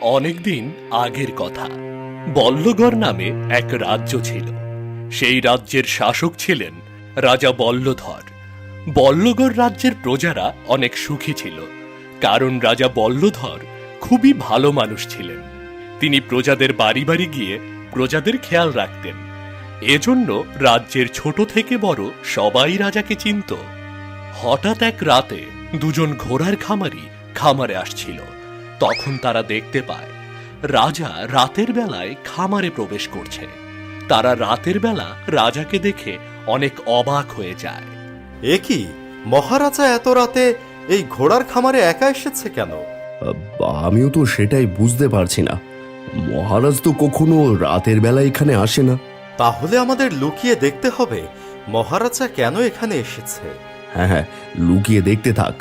অনেকদিন আগের কথা। বল্লগড় নামে এক রাজ্য ছিল। সেই রাজ্যের শাসক ছিলেন রাজা বল্লধর। বল্লগড় রাজ্যের প্রজারা অনেক সুখী ছিল, কারণ রাজা বল্লধর খুবই ভালো মানুষ ছিলেন। তিনি প্রজাদের বাড়ি বাড়ি গিয়ে প্রজাদের খেয়াল রাখতেন। এজন্য রাজ্যের ছোট থেকে বড় সবাই রাজাকে চিনত। হঠাৎ এক রাতে দুজন ঘোড়ার খামারি খামারে আসছিল। তখন তারা দেখতে পায় রাজা রাতের বেলায় খামারে প্রবেশ করছে। তারা রাতের বেলা রাজাকে দেখে অনেক অবাক হয়ে যায়। এ কি, মহারাজা এত রাতে এই ঘোড়ার খামারে একা এসেছে কেন? আমিও তো সেটাই বুঝতে পারছি না। মহারাজ তো কখনো রাতের বেলা এখানে আসে না। তাহলে আমাদের লুকিয়ে দেখতে হবে মহারাজা কেন এখানে এসেছে। হ্যাঁ হ্যাঁ, লুকিয়ে দেখতে থাক।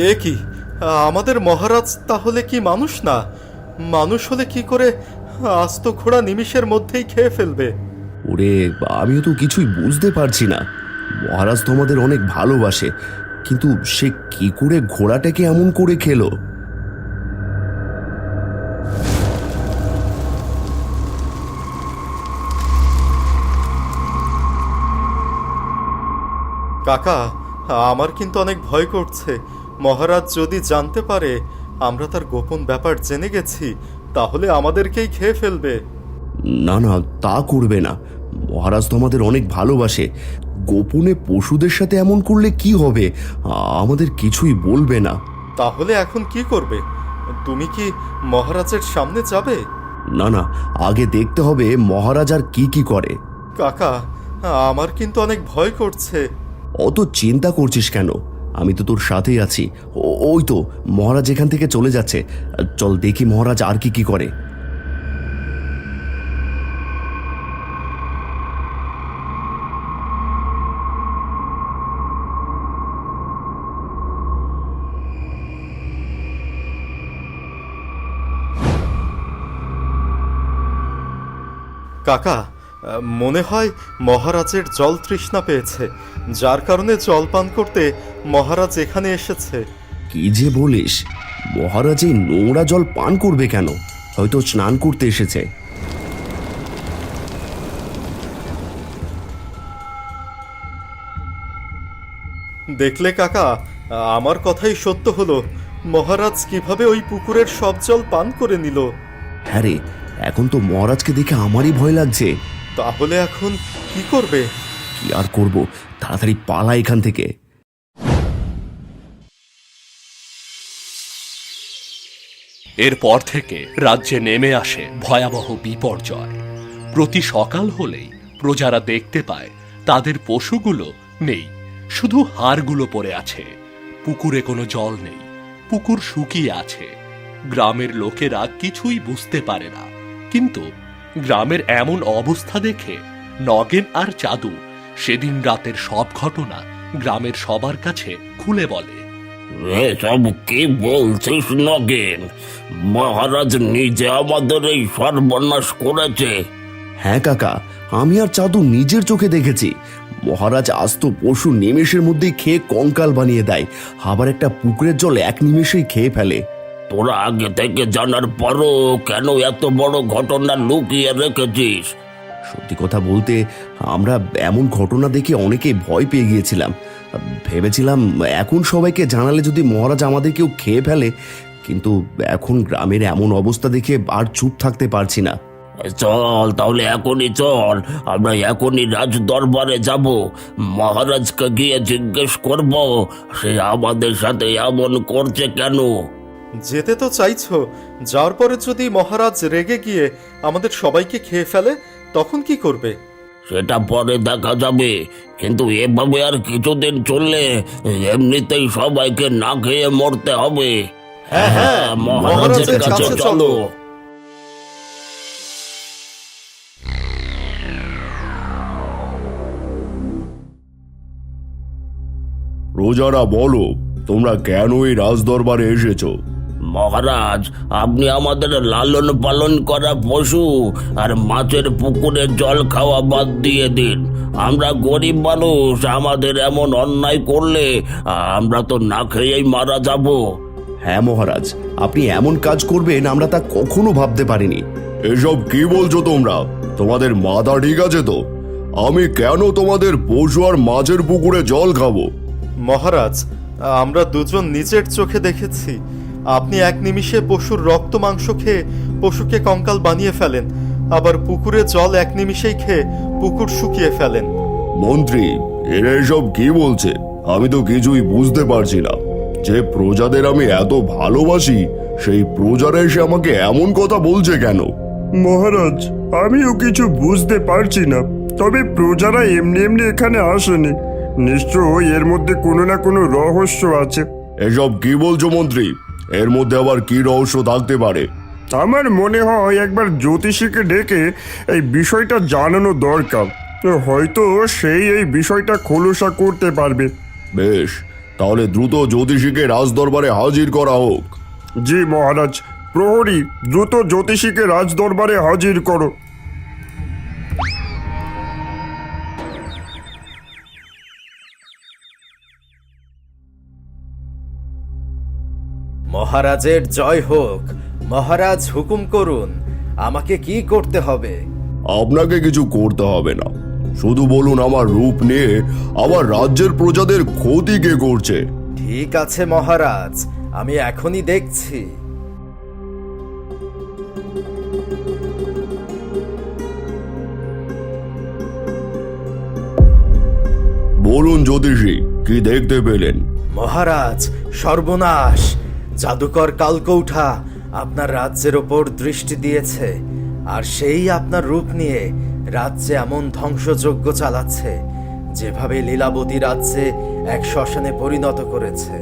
এ কি, আমাদের মহারাজ তাহলে কি মানুষ না? মানুষ হলে কি করে আস্ত ঘোড়া নিমিষের মধ্যেই খেয়ে ফেলবে? ওরে, আমিও তো কিছুই বুঝতে পারছি না। মহারাজ তো আমাদের অনেক ভালোবাসে, কিন্তু সে কি করে ঘোড়াটাকে এমন করে খেলো? কাকা, আমার কিন্তু অনেক ভয় করছে। মহারাজ যদি জানতে পারে আমরা তার গোপন ব্যাপার জেনে গেছি, তাহলে আমাদেরকেই খেয়ে ফেলবে। না না, তা করবে না। মহারাজ তো আমাদের অনেক ভালোবাসে। গোপনে পশুদের সাথে এমন করলে কি হবে? আমাদের কিছুই বলবে না। তাহলে এখন কি করবে? তুমি কি মহারাজের সামনে যাবে? না না, আগে দেখতে হবে মহারাজ আর কি কি করে। কাকা, আমার কিন্তু অনেক ভয় করছে। অত চিন্তা করছিস কেন? আমি তো তোর সাথেই আছি। ওই তো মহারাজ এখান থেকে চলে যাচ্ছে। চল দেখি মহারাজ আর কি কি করে। কাকা, মনে হয় মহারাজের জল তৃষ্ণা পেয়েছে, যার কারণে জল পান করতে মহারাজ এখানে এসেছে। কি যে বলিস! মহারাজ এই নোংরা জল পান করবে কেন? হয়তো স্নান করতে এসেছে। দেখলে কাকা, আমার কথাই সত্য হলো। মহারাজ কিভাবে ওই পুকুরের সব জল পান করে নিল। হ্যাঁ রে, এখন তো মহারাজকে দেখে আমারই ভয় লাগছে। তাহলে এখন কি করবে? কি আর করব, তাড়াতাড়ি পালা এখান থেকে। এরপর থেকে রাজ্যে নেমে আসে ভয়াবহ বিপর্যয়। প্রতি সকাল হলেই প্রজারা দেখতে পায় তাদের পশুগুলো নেই, শুধু হাড়গুলো পড়ে আছে। পুকুরে কোনো জল নেই, পুকুর শুকিয়ে আছে। গ্রামের লোকেরা কিছুই বুঝতে পারে না, কিন্তু গ্রামের এমন অবস্থা দেখে নগেন আর চাঁদু সেদিন রাতের সব ঘটনা গ্রামের সবার কাছে খুলে বলে। এসব কি বলছিস নগেন? মহারাজ নিজে আমাদের এই সর্বনাশ করেছে। হ্যাঁ কাকা, আমি আর চাঁদু নিজের চোখে দেখেছি। মহারাজ আস্ত পশু নিমেষের মধ্যেই খেয়ে কঙ্কাল বানিয়ে দেয়, আবার একটা পুকুরের জল এক নিমেষেই খেয়ে ফেলে। তোরা আগে থেকে জানার পরও কেন এত বড় ঘটনা লুকিয়ে রেখেছিস? সত্যি কথা বলতে, আমরা এমন ঘটনা দেখে অনেকেই ভয় পেয়ে গিয়েছিলাম। ভেবেছিলাম এখন সবাইকে জানালে যদি মহারাজ আমাদেরকেও খেয়ে ফেলে, কিন্তু এখন গ্রামের এমন অবস্থা দেখে আর চুপ থাকতে পারছি না। চল তাহলে, এখনই চল। আমরা এখনই রাজ দরবারে যাব, মহারাজকে গিয়ে জিজ্ঞেস করব সে আমাদের সাথে এমন করছে কেন। যেতে তো চাইছো, যাওয়ার পরে যদি মহারাজ রেগে গিয়ে আমাদের সবাইকে খেয়ে ফেলে, তখন কি করবে? সেটা পরে দেখা যাবে, কিন্তু এভাবে আর কিছুদিন চললে এমনিতেই সবাইকে না খেয়ে মরতে হবে। হ্যাঁ হ্যাঁ, মহারাজের কাছে চলো। প্রজারা বলো, তোমরা কেন এই রাজদরবারে এসেছো? মহারাজ, আপনি আমাদের লালন পালন করা পশু আর মাছের পুকুরে জল খাওয়া বাদ দিয়ে দিন। আমরা গরিব মানুষ, আমাদের এমন অন্যায় করলে আমরা তো না খেয়েই মারা যাব। হ্যাঁ মহারাজ, আপনি এমন কাজ করবেন আমরা তা কখনো ভাবতে পারিনি। এসব কি বলছো তোমরা? তোমাদের মাথা ঠিক আছে তো? আমি কেন তোমাদের পশু আর মাছের পুকুরে জল খাবো? মহারাজ, আমরা দুজন নিজের চোখে দেখেছি আপনি এক নিমিষে পশুর রক্ত মাংস খেয়ে পশুকে কঙ্কাল বানিয়ে ফেলেন, আবার পুকুরে জল এক নিমিষেই খেয়ে পুকুর শুকিয়ে ফেলেন। মন্ত্রী, এরা এসব কি বলছে? আমি তো কিছুই বুঝতে পারছি না। যে প্রজাদের আমি এত ভালোবাসি সেই প্রজারা এসে আমাকে এমন কথা বলছে কেন? মহারাজ, আমিও কিছু বুঝতে পারছি না, তবে প্রজারা এমনি এমনি এখানে আসেনি, নিশ্চয়ই এর মধ্যে কোনো না কোনো রহস্য আছে। এসব কি বলছো মন্ত্রী? এর মধ্যে আবার কি রহস্য থাকতে পারে? আমার মনে হয় একবার জ্যোতিষীকে ডেকে এই বিষয়টা জানানো দরকার, হয়তো সেই এই বিষয়টা খোলসা করতে পারবে। বেশ, তাহলে দ্রুত জ্যোতিষীকে রাজদরবারে হাজির করা হোক। জি মহারাজ। প্রহরী, দ্রুত জ্যোতিষীকে রাজদরবারে হাজির করো। মহারাজের জয় হোক। মহারাজ হুকুম করুন, আমাকে কি করতে হবে? আপনাকে কিছু করতে হবে না, শুধু বলুন আমার রূপ নিয়ে আমার রাজ্যের প্রজাদের ক্ষতি কে করছে। ঠিক আছে মহারাজ, আমি এখনই দেখছি। বলুন জ্যোতিষী, কি দেখতে পেলেন? মহারাজ, সর্বনাশ! জাদুকর কালকৌঠা আপনার রাজ্যের ওপর দৃষ্টি দিয়েছে, আর সেই আপনার রূপ নিয়ে রাজ্যে এমন ধ্বংসযজ্ঞ চালাচ্ছে যেভাবে লীলাবতী রাজ্যে এক শ্মশানে পরিণত করেছে।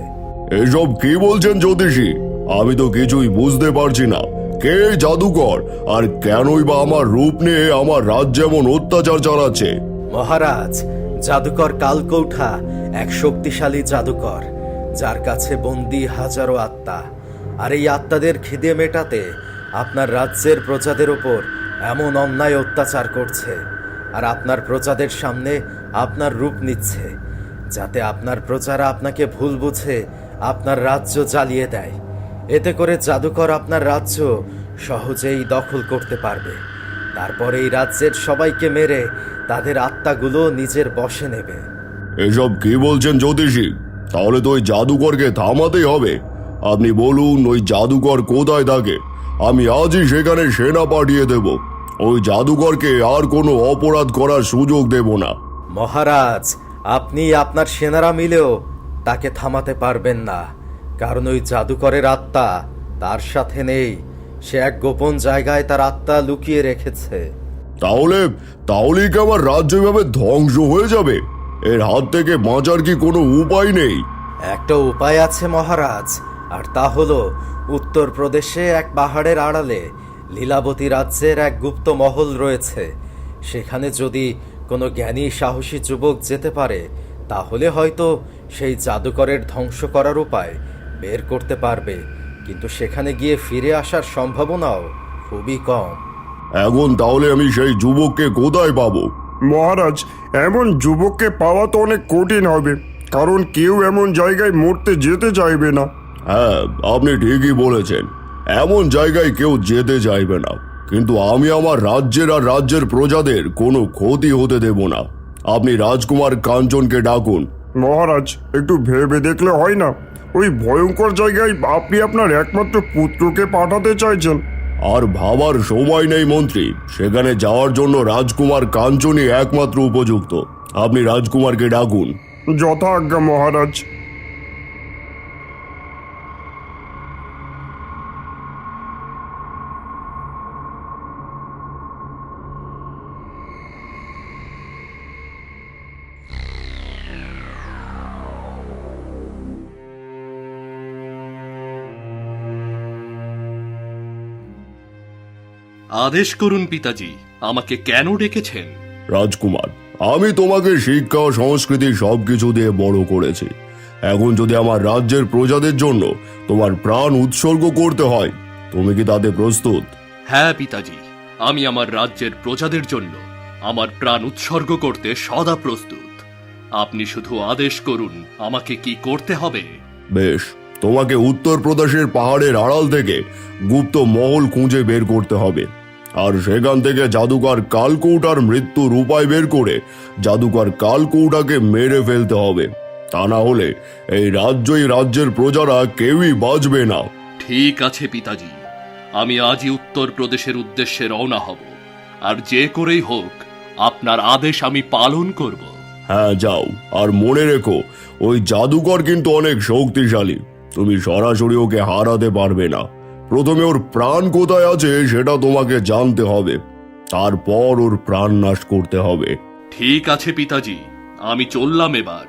এসব কি বলছেন জ্যোতিষী? আমি তো কিছুই বুঝতে পারছি না। কে এই জাদুকর, আর কেনই বা আমার রূপ নিয়ে আমার রাজ্যে এমন অত্যাচার চালাচ্ছে? মহারাজ, জাদুকর কালকৌঠা এক শক্তিশালী জাদুকর, যার কাছে বন্দী হাজারো আত্মা। আর এই আত্মাদের খিদে মেটাতে আপনার রাজ্যের প্রজাদের ওপর এমন অন্যায় অত্যাচার করছে, আর আপনার প্রজাদের সামনে আপনার রূপ নিচ্ছে, যাতে আপনার প্রজারা আপনাকে ভুল বুঝে আপনার রাজ্য জ্বালিয়ে দেয়। এতে করে জাদুকর আপনার রাজ্য সহজেই দখল করতে পারবে। তারপরে এই রাজ্যের সবাইকে মেরে তাদের আত্মাগুলো নিজের বশে নেবে। এসব কি বলছেন জ্যোতিষী? তাহলে তো ওই জাদুকরকে থামাতেই হবে। আপনি বলুন ওই জাদুকর কোথায় থাকে, আমি আজই সেখানে সেনা পাঠিয়ে দেব। ওই জাদুকরকে আর কোনো অপরাধ করার সুযোগ দেব না। মহারাজ, আপনি আপনার সেনারা মিলেও তাকে থামাতে পারবেন না, কারণ ওই জাদুকরের আত্মা তার সাথে নেই। সে এক গোপন জায়গায় তার আত্মা লুকিয়ে রেখেছে। তাহলে তাহলেই কি আমার রাজ্য এভাবে ধ্বংস হয়ে যাবে? এর হাত থেকে বাঁচার কি কোনো উপায় নেই? একটা উপায় আছে মহারাজ, আর তা হলো উত্তরপ্রদেশে এক পাহাড়ের আড়ালে লীলাবতী রাজ্যের এক গুপ্ত মহল রয়েছে। সেখানে যদি কোনো জ্ঞানী সাহসী যুবক যেতে পারে, তাহলে হয়তো সেই জাদুকরের ধ্বংস করার উপায় বের করতে পারবে, কিন্তু সেখানে গিয়ে ফিরে আসার সম্ভাবনাও খুবই কম। এখন তাহলে আমি সেই যুবককে কোথায় পাবো? মহারাজ, এমন যুবককে পাওয়া তো অনেক কঠিন হবে, কারণ কেউ এমন জায়গায় মরতে যেতে চাইবে না। হ্যাঁ, আপনি ঠিকই বলেছেন, এমন জায়গায় কেউ যেতে চাইবে না, কিন্তু আমি আমার রাজ্যের আর রাজ্যের প্রজাদের কোনো ক্ষতি হতে দেব না। আপনি রাজকুমার কাঞ্চনকে ডাকুন। মহারাজ, একটু ভেবে দেখলে হয় না? ওই ভয়ঙ্কর জায়গায় আপনি আপনার একমাত্র পুত্রকে পাঠাতে চাইছেন। আর ভাবার সময় নেই মন্ত্রী, সেখানে যাওয়ার জন্য রাজকুমার কাঞ্চনই একমাত্র উপযুক্ত। আপনি রাজকুমারকে ডাকুন। যথা আজ্ঞা মহারাজ। আদেশ করুন পিতাজি, আমাকে কেন ডেকেছেন? রাজকুমার, আমি তোমাকে শিক্ষা ও সংস্কৃতি সবকিছু দিয়ে বড় করেছি। এখন যদি আমার রাজ্যের প্রজাদের জন্য তোমার প্রাণ উৎসর্গ করতে হয়, তুমি কি তাতে প্রস্তুত? হ্যাঁ পিতাজি, আমি আমার রাজ্যের প্রজাদের জন্য আমার প্রাণ উৎসর্গ করতে সদা প্রস্তুত। আপনি শুধু আদেশ করুন আমাকে কি করতে হবে। বেশ, তোমাকে উত্তরপ্রদেশের পাহাড়ের আড়াল থেকে গুপ্ত মহল খুঁজে বের করতে হবে, আর সেখান থেকে জাদুকর কালকৌটার মৃত্যুর উপায় বের করে জাদুকর কালকৌটাকে মেরে ফেলতে হবে। তা না হলে এই রাজ্যের প্রজারা কেউই বাঁচবে না। ঠিক আছে পিতাজি, আমি আজই উত্তরপ্রদেশের উদ্দেশ্যে রওনা হব, আর যে করেই হোক আপনার আদেশ আমি পালন করব। হ্যাঁ, যাও, আর মনে রেখো ওই জাদুকর কিন্তু অনেক শক্তিশালী, তুমি সরাসরি ওকে হারাতে পারবে না। প্রথমে ওর প্রাণ কোথায় আছে সেটা তোমাকে জানতে হবে, তারপর ওর প্রাণ নাশ করতে হবে। ঠিক আছে পিতাজি, আমি চললাম এবার।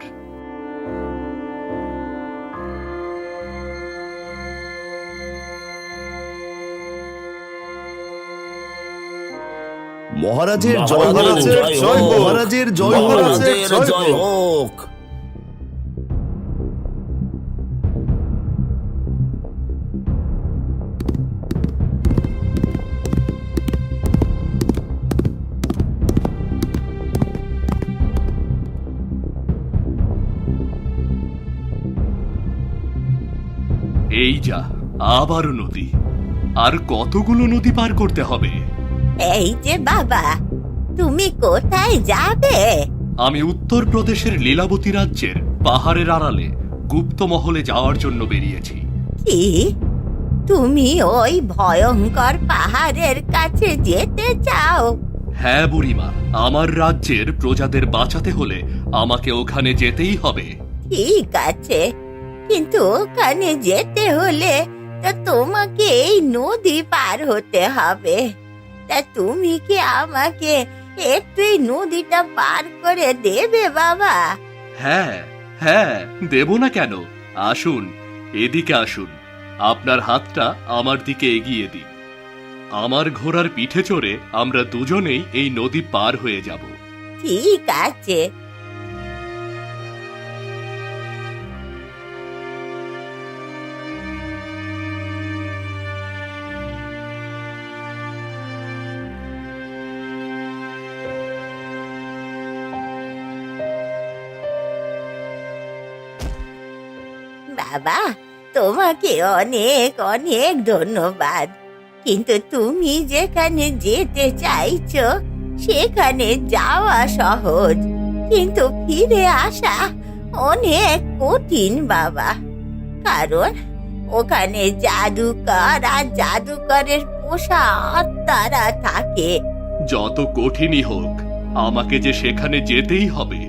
মহারাজের জয় হোক, মহারাজের জয় হোক, মহারাজের জয় হোক। মহারাজের জয় হোক। এই যা, আবারও নদী। আর কতগুলো নদী পার করতে হবে? এই যে বাবা, তুমি কোথায় যাবে? আমি উত্তরপ্রদেশের লীলাবতী রাজ্যের পাহাড়ের আড়ালে গুপ্ত মহলে যাওয়ার জন্য বেরিয়েছি। কি তুমি ওই ভয়ঙ্কর পাহাড়ের কাছে যেতে চাও? হ্যাঁ বুড়িমা, আমার রাজ্যের প্রজাদের বাঁচাতে হলে আমাকে ওখানে যেতেই হবে। ঠিক আছে, কিন্তু ওখানে যেতে হলে তো তোমাকে এই নদী পার হতে হবে। তা তুমি কি আমাকে একটু এই নদীটা পার করে দেবে বাবা? হ্যাঁ হ্যাঁ, দেব না কেন? আসুন, এদিকে আসুন, আপনার হাতটা আমার দিকে এগিয়ে দিন। আমার ঘোড়ার পিঠে চড়ে আমরা দুজনেই এই নদী পার হয়ে যাব। ঠিক আছে। বাবা, তোমাকে অনেক অনেক ধন্যবাদ, কিন্তু তুমি যেখানে যেতে চাইছো সেখানে যাওয়া সহজ, কিন্তু ফিরে আসা অনেক কঠিন বাবা। কারণ ওখানে জাদুকর আর জাদুকরের পোষা আত্মারা থাকে। যত কঠিনই হোক, আমাকে যে সেখানে যেতেই হবে,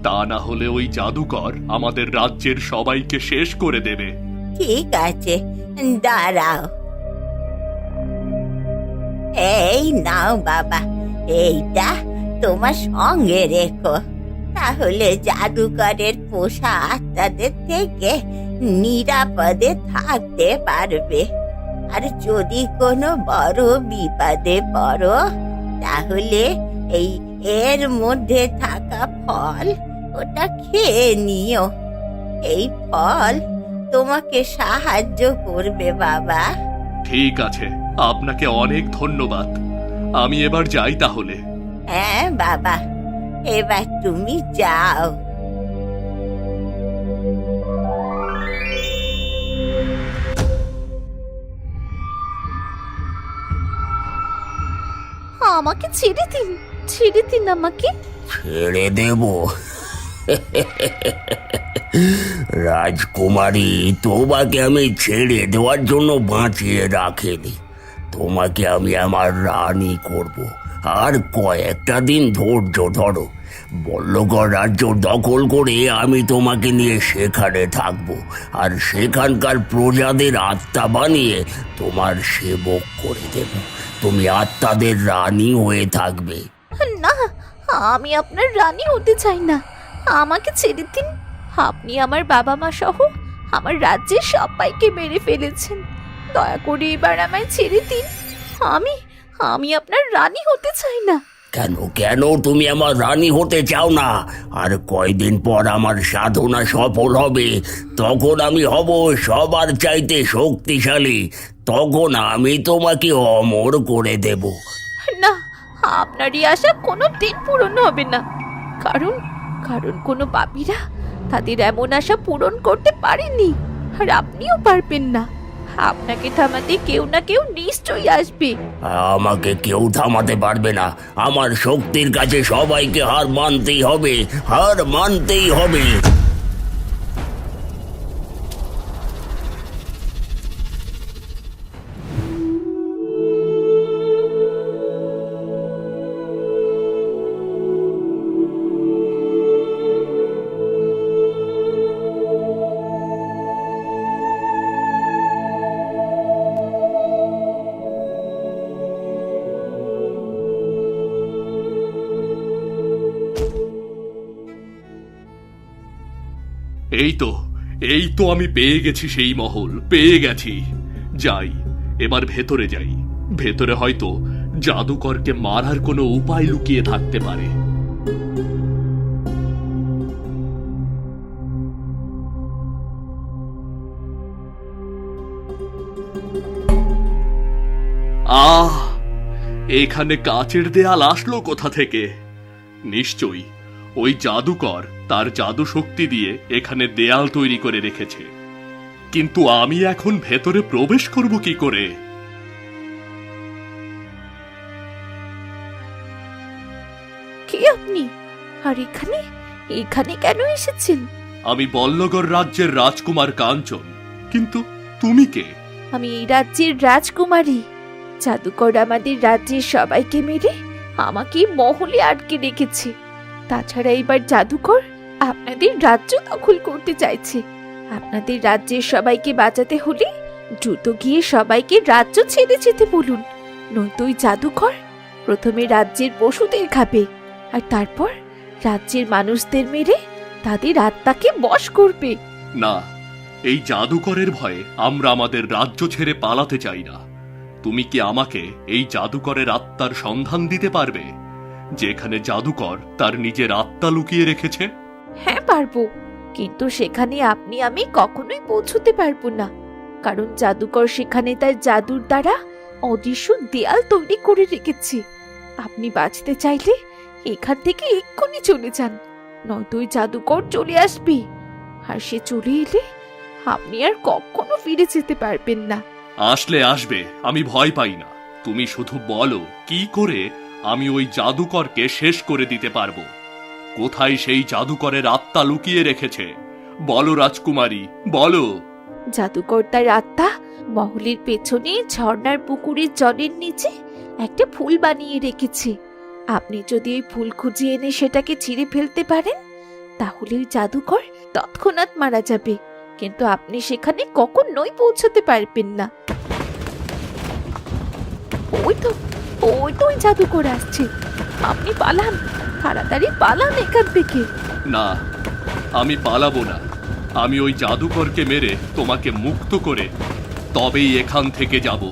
তা না হলে ওই জাদুকর আমাদের রাজ্যের সবাইকে শেষ করে দেবে। ঠিক আছে, দাঁড়াও। এই নাও বাবা, এইটা তোমার সঙ্গে রেখো, তাহলে জাদুকরের পোষা আত্মাদের থেকে নিরাপদে থাকতে পারবে। আর যদি কোনো বড় বিপদে পড়ো, তাহলে এর মধ্যে থাকা ফল ওটা খেয়ে নিও। এই ফল তোমাকে সাহায্য করবে বাবা। ঠিক আছে, আপনাকে অনেক ধন্যবাদ। আমি এবার যাই তাহলে। হ্যাঁ বাবা, এবার তুমি যাও। আমাকে ছেড়ে দিন আমাকে। ছেড়ে দেব? রাজকুমারী, তোমাকে আমি ছেড়ে দেওয়ার জন্য বাঁচিয়ে রাখিনি। তোমাকে আমি আমার রানী করব। আর কয়েকটা দিন ধৈর্য ধরো। বল্লগড় রাজ্য দখল করে আমি তোমাকে নিয়ে সেখানে থাকবো, আর সেখানকার প্রজাদের আত্মা বানিয়ে তোমার সেবক করে দেব। তুমি আত্মাদের রানী হয়ে থাকবে। না, আমি আপনার রানী হতে চাই না, আমাকে ছেড়ে দিন। আপনি আমার বাবা মা সহ আমার রাজ্যের সবাইকে মেরে ফেলেছেন, দয়া করে এবার আমায় ছেড়ে দিন। আমি আপনার রানী হতে চাই না। কেন কেন তুমি আমার রানী হতে চাও না? আর কয়দিন পর আমার সাধনা সফল হবে, তখন আমি হব সবার চাইতে শক্তিশালী। তখন আমি তোমাকে অমর করে দেব। না, আপনার এই আশা কোনো দিন পূরণ হবে না। কারণ কারণ কোনো পাপীরা তাদের এমন আশা পূরণ করতে পারেনি, আর আপনিও পারবেন না। আপনাকে থামাতে কেউ না কেউ নিশ্চয়ই আসবে। আমাকে কেউ থামাতে পারবে না। আমার শক্তির কাছে সবাইকে হার মানতেই হবে, হার মানতেই হবে। এই তো আমি পেয়ে গেছি সেই মহল, পেয়ে গেছি। যাই, এবার ভেতরে যাই। ভেতরে হয়তো জাদুকরকে মারার কোনো উপায় লুকিয়ে থাকতে পারে। আহ, এখানে কাচের দেয়াল আসলো কোথা থেকে? নিশ্চয়ই ওই জাদুকর তার জাদু শক্তি দিয়ে এখানে দেয়াল তৈরি করে রেখেছে। কিন্তু আমি এখন ভেতরে প্রবেশ করব কি করে? কে আপনি? আর এখানে এখানে কেন এসেছেন? আমি বল্লগড় রাজ্যের রাজকুমার কাঞ্চন। কিন্তু তুমি কে? আমি এই রাজ্যের রাজকুমারী। জাদুকর আমাদের রাজ্যের সবাইকে মেরে আমাকে মহলে আটকে রেখেছে। তাছাড়া এবার জাদুকর আপনাদের রাজ্য দখল করতে চাইছে। আপনাদের রাজ্যের সবাইকে বাঁচাতে হলে দ্রুত গিয়ে সবাইকে রাজ্য ছেড়ে যেতে বলুন, নয়তো ওই জাদুকর প্রথমে রাজ্যের পশুদের খাবে, আর তারপর রাজ্যের মানুষদের মেরে তাদের আত্মাকে বশ করবে। না, এই জাদুকরের ভয়ে আমরা আমাদের রাজ্য ছেড়ে পালাতে চাই না। তুমি কি আমাকে এই জাদুকরের আত্মার সন্ধান দিতে পারবে, যেখানে জাদুকর তার নিজের আত্মা লুকিয়ে রেখেছে? হ্যাঁ পারবো, কিন্তু সেখানে আপনি আমি কখনোই পৌঁছতে পারবো না। কারণ জাদুকর সেখানে তার জাদুর দ্বারা অদৃশ্য দেয়াল তৈরি করে রেখেছে। আপনি বাঁচতে চাইলে এখান থেকে এক্ষুনি চলে যান, নয়তো ওই জাদুকর চলে আসবে। আর সে চলে এলে আপনি আর কখনো ফিরে যেতে পারবেন না। আসলে আসবে, আমি ভয় পাই না। তুমি শুধু বলো কি করে আমি ওই জাদুকরকে শেষ করে দিতে পারবো। কোথায় সেই জাদুকরের আত্মা লুকিয়ে রেখেছে? বলো রাজকুমারী, বলো। জাদুকর তার আত্মা মহলের পেছনে ঝর্ণার পুকুরের জলের নিচে একটা ফুল বানিয়ে রেখেছে। আপনি যদি ওই ফুল খুঁজে এনে সেটাকে ছিঁড়ে ফেলতে পারেন, তাহলে ওই জাদুকর তৎক্ষণাৎ মারা যাবে। কিন্তু আপনি সেখানে কখনোই পৌঁছতে পারবেন না। ওই তো ওই জাদুকর আসছে। আপনি পালান, তাড়াতাড়ি পালান এখান থেকে। না, আমি পালাবো না। আমি ওই জাদুকরকে মেরে তোমাকে মুক্ত করে তবেই এখান থেকে যাব।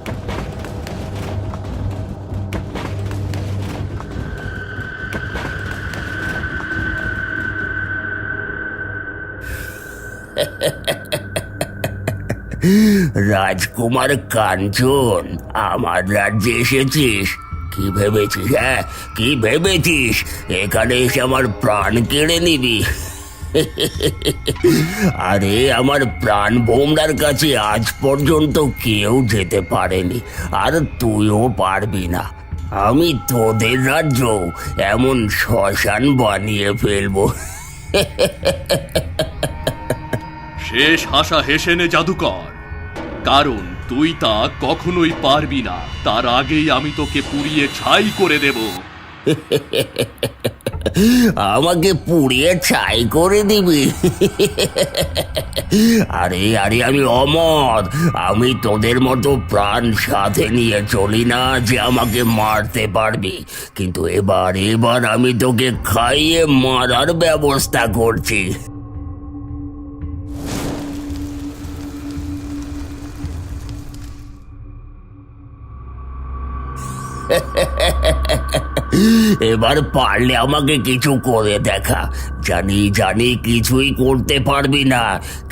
রাজকুমার কাঞ্চন, আমার রাজ্যে এসেছিস? কি ভেবেছিস? হ্যাঁ, কি ভেবেছিস এখানে এসে আমার প্রাণ কেড়ে নিবি? আরে আমার প্রাণ ভোমরার কাছে আজ পর্যন্ত কেউ যেতে পারেনি, আর তুইও পারবি না। আমি তোদের রাজ্য এমন শ্মশান বানিয়ে ফেলবো। শেষ হাসা হেসে নে জাদুকর, কারণ তুই তা কখনোই পারবি না। তার আগেই আমি তোকে পুড়িয়ে ছাই করে দেব। আমাকে পুড়িয়ে ছাই করে দিবি? আরে আরে আমি অমর। আমি তোদের মতো প্রাণ সাথে নিয়ে চলি না যে আমাকে মারতে পারবি। কিন্তু এবার আমি তোকে খাইয়ে মারার ব্যবস্থা করছি। এবার পারলে আমাকে কিছু করে দেখা। জানি জানি কিছুই করতে পারবি না,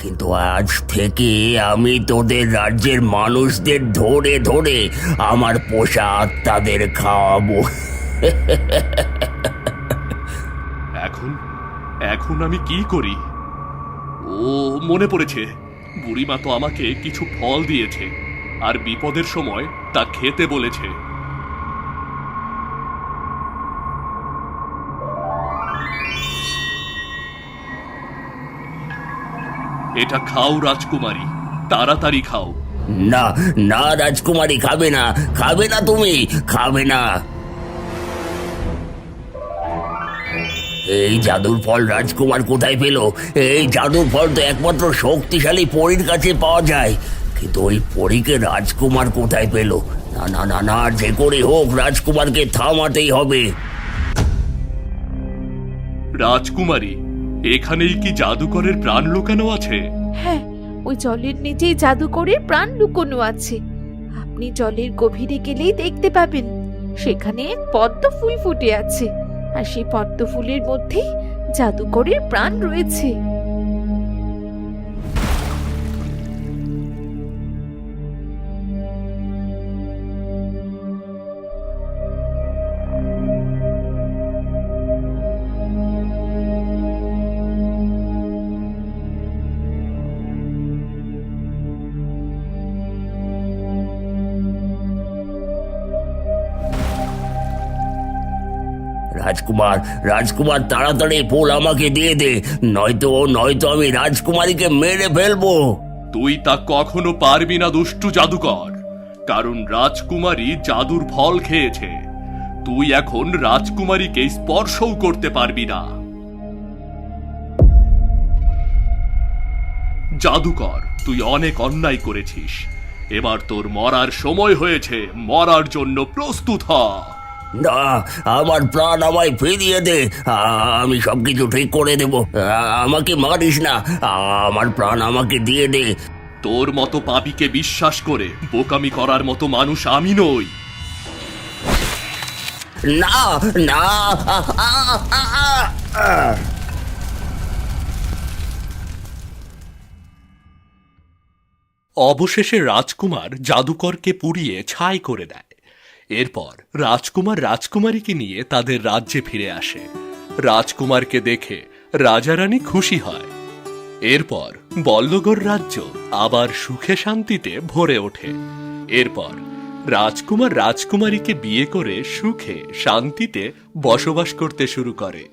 কিন্তু আজ থেকে আমি তোদের রাজ্যের মানুষদের ধরে ধরে আমার পোষা আত্মাদের খাওয়াবো। এখন এখন আমি কি করি? ও, মনে পড়েছে, বুড়িমা তো আমাকে কিছু ফল দিয়েছে আর বিপদের সময় তা খেতে বলেছে। এটা খাও রাজকুমারী, তাড়াতাড়ি খাও। না না রাজকুমারী, খাবে না, খাবে না, তুমি খাবে না। এই জাদুর ফল রাজকুমার কোথায় পেল? এই জাদুর ফল তো একমাত্র শক্তিশালী পরীর কাছে পাওয়া যায়, কিন্তু ওই পরীকে রাজকুমার কোথায় পেল? না না না না, যে করে হোক রাজকুমারকে থামাতেই হবে। রাজকুমারী, এখানেই কি জাদুকরের প্রাণ লুকানো আছে? হ্যাঁ, ওই জলের নিচেই জাদুকরের প্রাণ লুকোনো আছে। আপনি জলের গভীরে গেলেই দেখতে পাবেন, সেখানে এক পদ্ম ফুল ফুটে আছে, আর সেই পদ্ম ফুলের মধ্যেই জাদুকরের প্রাণ রয়েছে। রাজকুমার, রাজকুমার, তাড়াতাড়ি ফুল আমাকে দিয়ে দে, নয়তো নয়তো আমি রাজকুমারীকে মেরে ফেলবো। তুই তা কখনো পারবি না দুষ্টু জাদুকর, কারণ রাজকুমারী জাদুর ফল খেয়েছে। তুই এখন রাজকুমারীকে স্পর্শও করতে পারবি না। জাদুকর, তুই অনেক অন্যায় করেছিস, এবার তোর মরার সময় হয়েছে। মরার জন্য প্রস্তুত হ। না, আমার প্রাণ আমায় ফিরিয়ে দে, আমি সবকিছু ঠিক করে দেব। আমাকে মারিস না, আমার প্রাণ আমাকে দিয়ে দে। তোর মতো পাপীকে বিশ্বাস করে বোকামি করার মতো মানুষ আমি নই। না না, অবশেষে রাজকুমার জাদুকরকে পুড়িয়ে ছাই করে দেয়। এরপর রাজকুমার রাজকুমারীকে নিয়ে তাদের রাজ্যে ফিরে আসে। রাজকুমারকে দেখে রাজা রানী খুশি হয়। এরপর বল্লগড় রাজ্য আবার সুখে শান্তিতে ভরে ওঠে। এরপর রাজকুমার রাজকুমারীকে বিয়ে করে সুখে শান্তিতে বসবাস করতে শুরু করে।